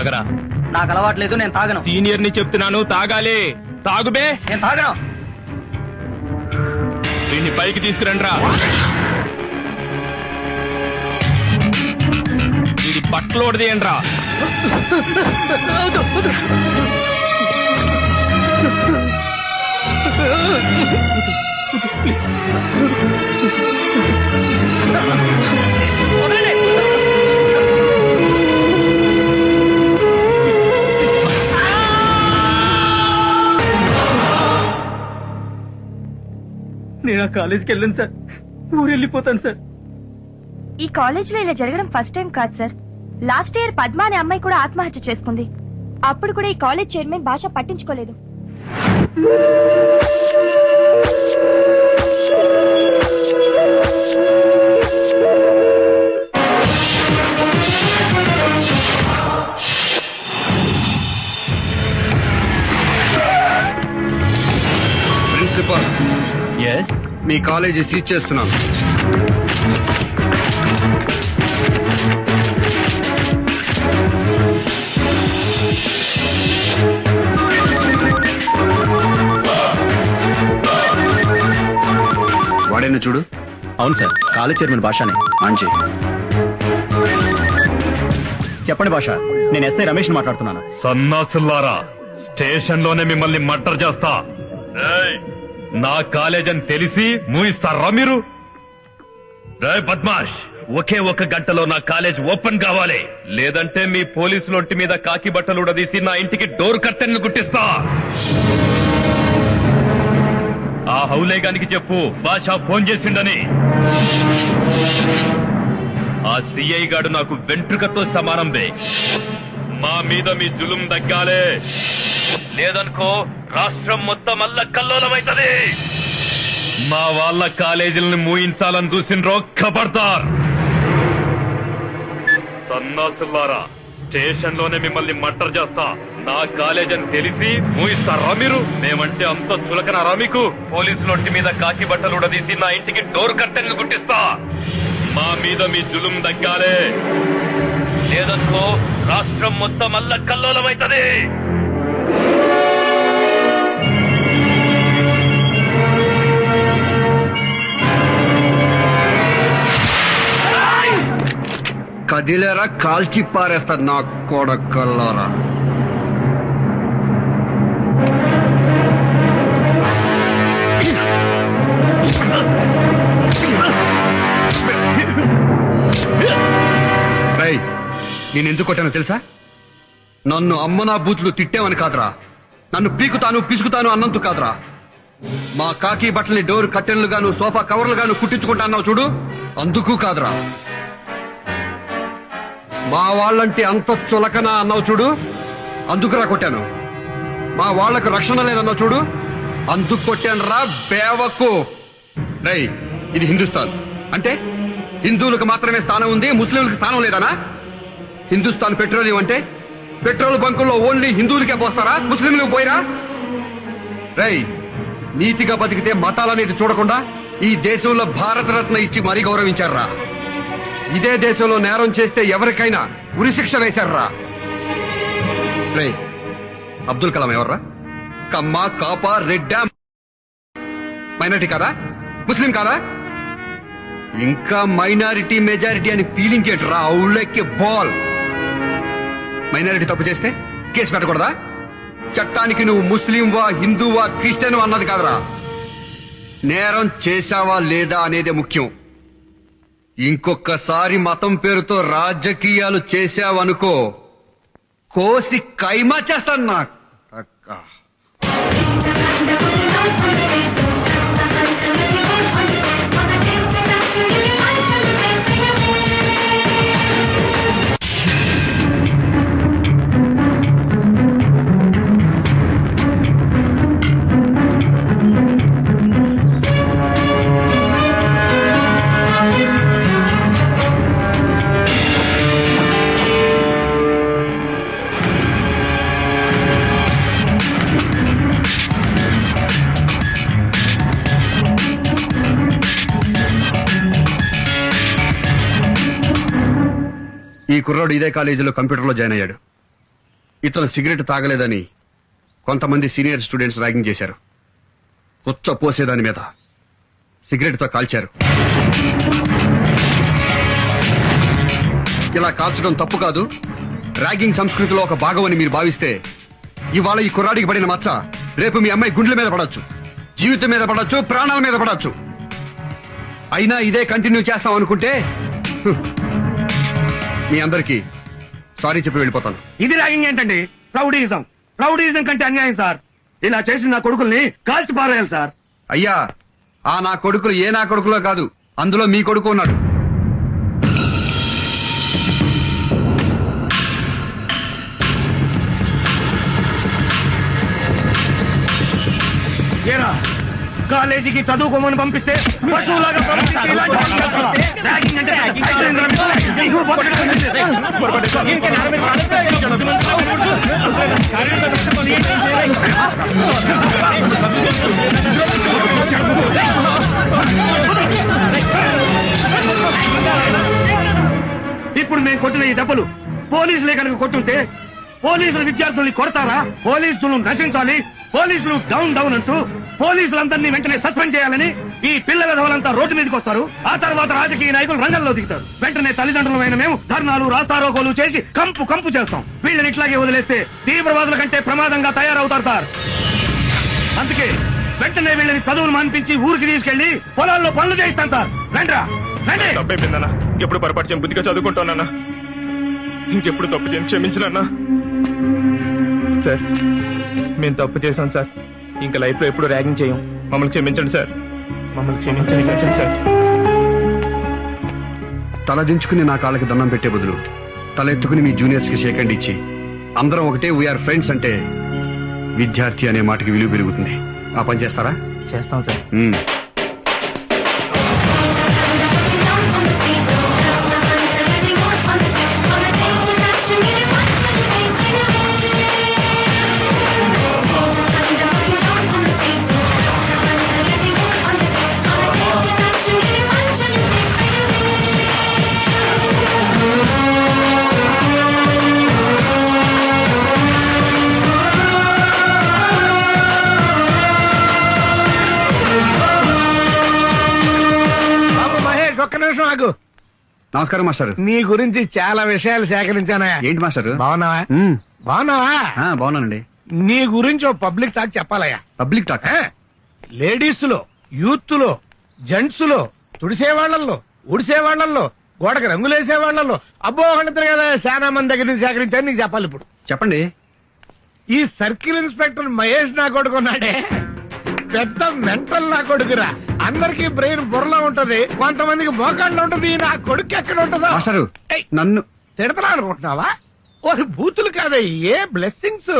తాగరా. నాకు అలవాట్లేదు, నేను తాగను. సీనియర్ ని చెప్తున్నాను, తాగాలి. తాగుబే. నేను తాగను. దీన్ని పైకి తీసుకురండి రా. ఇది బట్టలు ఓడదీయండి రా. నేను ఆ కాలేజీకి వెళ్ళను సార్, ఊరు వెళ్ళిపోతాను సార్. ఈ కాలేజ్ లో ఇలా జరగడం ఫస్ట్ టైం కాదు సార్. లాస్ట్ ఇయర్ పద్మ అనే అమ్మాయి కూడా ఆత్మహత్య చేసుకుంది. అప్పుడు కూడా ఈ కాలేజ్ చైర్మన్ భాష పట్టించుకోలేదు. ప్రిన్సిపల్, ఎస్, మీ కాలేజీ సీజ్ చేస్తున్నాను. వాడేనా చూడు. అవును సార్, కాలేజ్ చైర్మన్ భాషనే. మంచి. చెప్పండి భాష, నేను ఎస్ఐ రమేష్ మాట్లాడుతున్నాను. సన్నాసుల్లారా, స్టేషన్ లోనే మిమ్మల్ని మర్డర్ చేస్తా. ఏయ్, నా కాలేజ్ అని తెలిసి మూయిస్తారా మీరు? రేయ్ బద్మాష్, ఒకే ఒక గంటలో నా కాలేజ్ ఓపెన్ కావాలి, లేదంటే మీ పోలీసుల ఒంటి మీద కాకి బట్టలు ఉడదీసి నా ఇంటికి డోర్ కర్టెన్లు గుట్టిస్తా. ఆ హౌలేగానికి చెప్పు భాష ఫోన్ చేసిండని. ఆ సిఐ గాడు నాకు వెంట్రుకతో సమానం బే. మా మీద మీ జులుం తగ్గాలే, లేదనుకో రాష్ట్రం మొత్తం అల్ల కల్లోలమైతది. మా వాళ్ళ కాలేజీలను మూయించాలని చూసిండ్రో ఖబర్దార్. సన్నాసుల్లారా, స్టేషన్ లోనే మిమ్మల్ని మర్డర్ చేస్తా. నా కాలేజ్ అని తెలిసి మూయిస్తారా మీరు? మేమంటే అంత చులకనారా మీకు? పోలీసులొంటి మీద కాకి బట్టలు ఉడదీసి నా ఇంటికి డోర్ కర్టెన్లు గుట్టిస్తా. మా మీద మీ జులుం తగ్గాలే, లేదనుకో రాష్ట్రం మొత్తం అల్ల కల్లోలమైతది. కదిలేరా కాల్చి పారేస్తారు నా కొడకల్లారా. నేను ఎందుకు కొట్టానో తెలుసా? నన్ను అమ్మనా బూతులు తిట్టావని కాదురా, నన్ను పీకుతాను పిసుకుతాను అన్నందుకు కాదురా. మా కాకి బట్టల్ని డోర్ కట్టెన్లు గాను సోఫా కవర్లు గాను కుట్టించుకుంటా అన్నావు చూడు, అందుకు కాదురా. మా వాళ్ళంటే అంత చులకనా అన్నావు చూడు, అందుకురా కొట్టాను. మా వాళ్లకు రక్షణ లేదన్నావు చూడు, అందుకు కొట్టాను రా బేవకు. రై, ఇది హిందుస్థాన్ అంటే హిందువులకు మాత్రమే స్థానం ఉంది, ముస్లింలకు స్థానం లేదనా? హిందుస్థాన్ పెట్రోలియం అంటే పెట్రోల్ బంకుల్లో ఓన్లీ హిందువులకే పోస్తారా, ముస్లింలకు పోయిరా? రై, నీతిగా బతికితే మతాలనేది చూడకుండా ఈ దేశంలో భారతరత్న ఇచ్చి మరీ గౌరవించారా. ఇదే దేశంలో నేరం చేస్తే ఎవరికైనా ఉరిశిక్ష వేశారా. రే, అబ్దుల్ కలాం ఎవర్రా? కమ్మ, కాప, రెడ్డా మైనారిటీ కాదా? ముస్లిం కాదా? ఇంకా మైనారిటీ మెజారిటీ అని ఫీలింగ్ ఏంట్రా? అవులెక్కి బాల్. మైనారిటీ తప్పు చేస్తే కేసు పెట్టకూడదా? చట్టానికి నువ్వు ముస్లింవా హిందూవా క్రిస్టియన్ అన్నది కాదురా, నేరం చేశావా లేదా అనేదే ముఖ్యం. ఇంకొకసారి మతం పేరుతో రాజకీయాలు చేశావనుకో, కోసి కైమా చేస్తాను నా అక్క. ఈ కుర్రాడు ఇదే కాలేజీలో కంప్యూటర్లో జాయిన్ అయ్యాడు. ఇతను సిగరెట్ తాగలేదని కొంతమంది సీనియర్ స్టూడెంట్స్ ర్యాగింగ్ చేశారు. ఉచ్చ పోసేదాని మీద సిగరెట్ తో కాల్చారు. ఇలా కాల్చడం తప్పు కాదు, ర్యాగింగ్ సంస్కృతిలో ఒక భాగం అని మీరు భావిస్తే ఇవాళ ఈ కుర్రాడికి పడిన మచ్చ రేపు మీ అమ్మాయి గుండెల మీద పడొచ్చు, జీవితం మీద పడొచ్చు, ప్రాణాల మీద పడొచ్చు. అయినా ఇదే కంటిన్యూ చేస్తాం అనుకుంటే మీ అందరికీ సారీ చెప్పి వెళ్ళిపోతాను. ఇది ర్యాగింగ్ ఏంటండి? రౌడీయిజం కంటే అన్యాయం సార్. ఇలా చేసిన నా కొడుకుల్ని కాల్చి పారేయాలి సార్. అయ్యా, ఆ నా కొడుకులు ఏ నా కొడుకులో కాదు, అందులో మీ కొడుకు ఉన్నాడు. ఏరా, కాలేజీకి చదువుకోమని పంపిస్తే పశువులాగా ప్రవర్తించి ఇలాంటి పనులు చేస్తావా? ర్యాగింగ్ అంటే నీకు ఇప్పుడు మేము కొట్టిన ఈ దెబ్బలు పోలీసులే కనుక కొట్టుంటే పోలీసులు విద్యార్థుల్ని కొడతారా? పోలీసులు నశించాలి, పోలీసులు డౌన్ డౌన్ అంటూ పోలీసులందరినీ వెంటనే సస్పెండ్ చేయాలని ఈ పిల్లల విధవలంతా రోడ్డు మీదకి వస్తారు. ఆ తర్వాత రాజకీయ నాయకులు రంగంలో దిగుతారు. వెంటనే తల్లిదండ్రులమైన మేము ధర్నాలు, రాస్తారోకోలు చేసి కంపు చేస్తాం. వీళ్ళని ఇట్లాగే వదిలేస్తే తీవ్రవాదుల కంటే ప్రమాదంగా తయారవుతారు సార్. అందుకే వెంటనే వీళ్ళని చదువులు మాన్పించి ఊరికి తీసుకెళ్లి పొలాల్లో పనులు చేయిస్తాం సార్. రండి. తప్పైపోయిందన్నా, ఎప్పుడు పొరపాటు చేయను, బుద్ధిగా చదువుకుంటానన్నా. ఇంకెప్పుడు తప్పు చేయను, క్షమించనన్నా. సార్, మేము తప్పు చేశాం సార్. ఇంకా లైఫ్ లో ఎప్పుడు ర్యాగింగ్ చేయం. మమ్మల్ని క్షమించండి సార్, మమ్మల్ని క్షమించండి సార్. తలదించుకుని నా కాళ్ళకి దండం పెట్టే బదులు తలెత్తుకుని మీ జూనియర్స్ కి షేక్ హ్యాండ్ ఇచ్చి అందరం ఒకటే వీఆర్ ఫ్రెండ్స్ అంటే విద్యార్థి అనే మాటకి విలువ పెరుగుతుంది. ఆ పని చేస్తారా? చేస్తాం సార్. ఒక్క నిమిషం ఆగు. నమస్కారం మాస్టర్. నీ గురించి చాలా విషయాలు సేకరించానా. ఏంటి మాస్టర్? బాగున్నావా? బాగున్నానండి. నీ గురించి ఓ పబ్లిక్ టాక్ చెప్పాలయ్యా. Public talk? లేడీస్ లో, యూత్ లో, జెంట్స్ లో, తుడిసేవాళ్లలో, ఉడిసేవాళ్లలో, గోడకి రంగులేసేవాళ్లలో అబ్బో అంటారు కదా, చాలా మంది దగ్గర నుంచి సేకరించాను. నీకు చెప్పాలి ఇప్పుడు. చెప్పండి. ఈ సర్కిల్ ఇన్స్పెక్టర్ మహేష్ నా కొడుకున్నాడే, పెద్ద మెంటల్ నా కొడుకురా. అందరికి బ్రెయిన్ బుర్రలో ఉంటది, కొంతమందికి మోకాళ్ళలో ఉంటది. నా కొడుకు ఎక్కడ ఉంటదో. నన్ను తిడతా అనుకుంటున్నావా? ఓరి బూతులు కాదే, ఏ బ్లెస్సింగ్స్.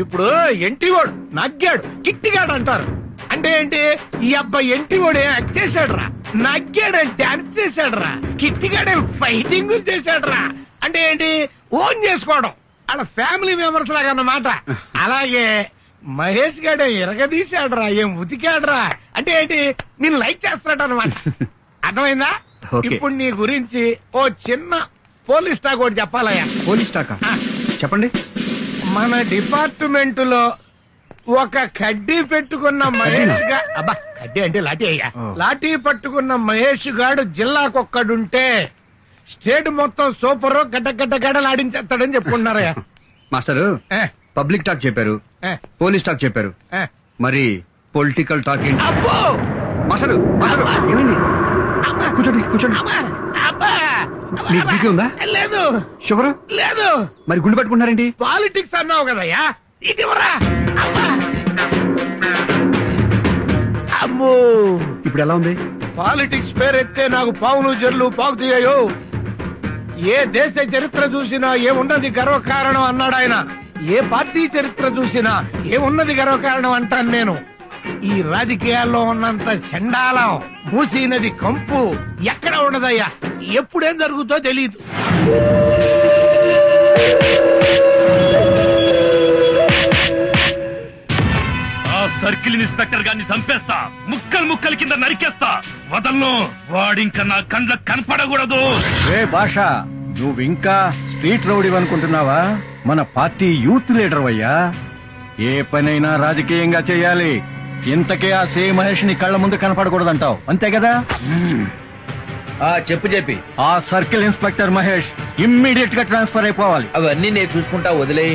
ఇప్పుడు ఎంటివాడు నగ్గాడు, కిట్టిగాడు అంటారు. అంటే ఏంటి? ఈ అబ్బాయి ఎంటివాడు ఏం యాక్ట్ చేశాడు రా, నగ్గాడు డాన్స్ చేశాడు రా, కిట్టిగాడే ఫైటింగ్ చేశాడు రా. అంటే ఏంటి? ఓన్ చేసుకోవడం. అలా ఫ్యామిలీ మెంబర్స్ లాగా అన్నమాట. అలాగే మహేష్ గాడే ఎరగదీశాడురా, ఏం ఉతికాడురా. అంటే ఏంటి? నేను లైక్ చేస్తాడు అనమాట. అర్థమైందా? ఇప్పుడు నీ గురించి ఓ చిన్న పోలీస్ టాక్ ఒకటి చెప్పాలయ్యా. Police talk? చెప్పండి. మన డిపార్ట్మెంట్ లో ఒక కడ్డీ పెట్టుకున్న మహేష్ గా, అబ్బా కడ్డీ అంటే లాఠీ అయ్యా, లాఠీ పట్టుకున్న మహేష్ గాడు జిల్లాకొక్కడుంటే స్టేట్ మొత్తం సూపర్ గడ్డలు ఆడించేస్తాడని చెప్పుకుంటున్నారయ్యా. మాస్టరు, పబ్లిక్ టాక్ చెప్పారు, పోలీస్ టాక్ చెప్పారు, మరి పొలిటికల్ టాక్ ఏంటి? అబ్బో మాస్టరు, ఏమైంది? కూర్చోండి కూర్చోండి. మీకు బీపీ ఉందా? లేదు. షుగర్ లేదు. మరి గుండె పట్టుకుంటారేంటి? పాలిటిక్స్ అన్నావు కదయ్యా, ఇదివరా. అమ్మో, ఇప్పుడు ఎలా ఉంది? పాలిటిక్స్ పేరెత్తే నాకు పావులు జర్లు పాకుతీయో. ఏ దేశ చరిత్ర చూసినా ఏమున్నది గర్వకారణం అన్నాడు ఆయన. ఏ పార్టీ చరిత్ర చూసినా ఏమున్నది గర్వకారణం అంటాను నేను. ఈ రాజకీయాల్లో ఉన్నంత చండాలం, మూసీ నది కంపు ఎక్కడ ఉండదయ్యా. ఎప్పుడేం జరుగుతో తెలియదు. ఆ సర్కిల్ ఇన్స్పెక్టర్ గారిని చంపేస్తా, ముక్కలు కింద నరికేస్తా. వదలను, వాడింక నా కండ్లకు కనపడకూడదు. భాష నువ్వు ఇంకా స్ట్రీట్ రౌడీ అనుకుంటున్నావా? మన పార్టీ యూత్ లీడర్ అయ్యా. ఏ పనైనా రాజకీయంగా చేయాలి. ఇంతకే ఆ సే మహేష్ ని కళ్ళ ముందు కనపడకూడదంటావు, అంతే కదా? చెప్పు చెప్పి ఆ సర్కిల్ ఇన్స్పెక్టర్ మహేష్ ఇమ్మీడియట్ గా ట్రాన్స్ఫర్ అయిపోవాలి. అవన్నీ నేను చూసుకుంటా, వదిలే.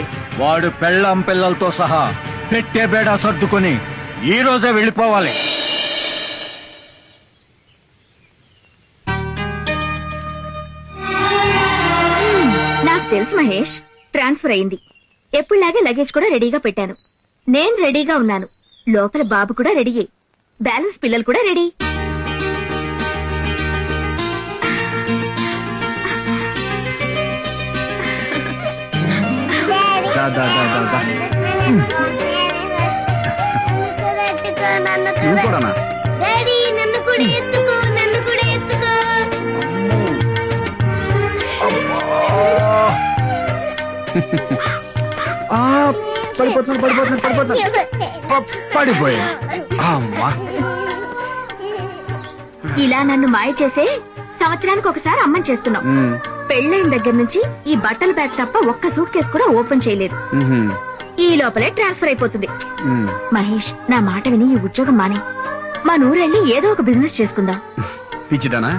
వాడు పెళ్ళం పిల్లలతో సహా పెట్టే బేడా సర్దుకొని ఈ రోజే వెళ్ళిపోవాలి. నాకు తెలుసు మహేష్, ట్రాన్స్ఫర్ అయింది. ఎప్పుడులాగే లగేజ్ కూడా రెడీగా పెట్టాను. నేను రెడీగా ఉన్నాను. లోపల బాబు కూడా రెడీయే. బ్యాలెన్స్ పిల్లలు కూడా రెడీ. దా, దా, దా, దా, దా. నువ్వు కూడానా? నన్ను కూడా ఎత్తుకో, నన్ను కూడా ఎత్తుకో. పడిపోయా. అమ్మా, ఇలా నన్ను మాయ చేసే సంవత్సరానికి ఒకసారి అమ్మని చేస్తున్నావు. ఉమ్, పెళ్ళైన దగ్గర నుంచి ఈ బట్టల బ్యాగ్ తప్ప ఒక్క సూట్ కేసు కూడా ఓపెన్ చేయలేదు. ఉహుం, ఈ లోపలే ట్రాన్స్ఫర్ అయిపోతుంది. ఉమ్. మహేష్, నా మాట విని ఈ ఉద్యోగం మానే మా నూరెళ్ళి ఏదో ఒక బిజినెస్ చేసుకుందాం. పిచ్చిదానా,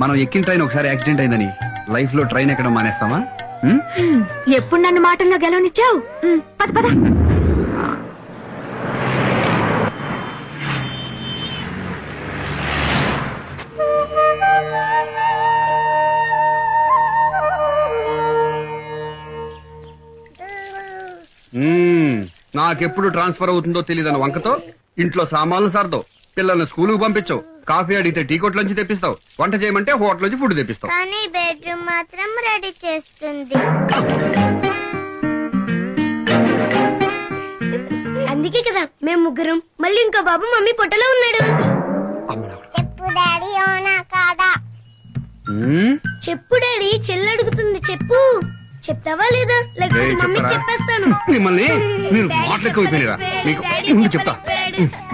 మనం ఎక్కిన ట్రైన్ ఒకసారి యాక్సిడెంట్ అయిందని లైఫ్ లో ట్రైన్ ఎక్కడం మానేస్తామా? ఉమ్? ఎప్పుడు నన్ను మాటల్లో గెలవనిచ్చావు? పద పద. ఉమ్, నాకెప్పుడు ట్రాన్స్ఫర్ అవుతుందో తెలియదని వంకతో ఇంట్లో సామాన్లు సర్దో, పిల్లల్ని స్కూలుకు పంపించవు, కాఫీ అడిగితే టీ కొట్లోంచి తెప్పిస్తావు, వంట చేయమంటే హోటల్ నుంచి ఫుడ్ తెప్పిస్తావు. కానీ బెడ్రూమ్ మాత్రం రెడీ చేస్తుంది. అందుకే కదా మేము ముగ్గురం. మళ్ళీ ఇంకో బాబు మమ్మీ పొట్టలో ఉన్నాడు. చెప్పు డాడీ, అవునా కాదా? ఉమ్, చెప్పు డాడీ, చెల్లి అడుగుతుంది. చెప్పు. చెప్తావా లేదా? లేకపోతే ఏయ్, మమ్మీ చెప్పరా? చెప్పేస్తాను. మిమ్మల్ని మీరు మాటలు ఎక్కువైపోయినరా మీకు? ముందు చెప్తా.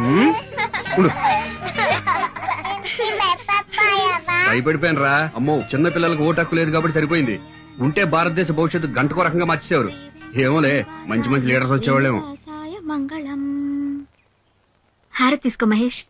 ఉమ్, ఉండు. భయపడిపోయాను. అమ్మో, చిన్న పిల్లలకు ఓటు హక్కు లేదు కాబట్టి సరిపోయింది. ఉంటే భారతదేశ భవిష్యత్తు గంటకో రకంగా మార్చేసేవారు. ఏమోలే, మంచి మంచి లీడర్స్ వచ్చేవాళ్ళేమో. మంగళం. హారతి తీసుకో మహేష్.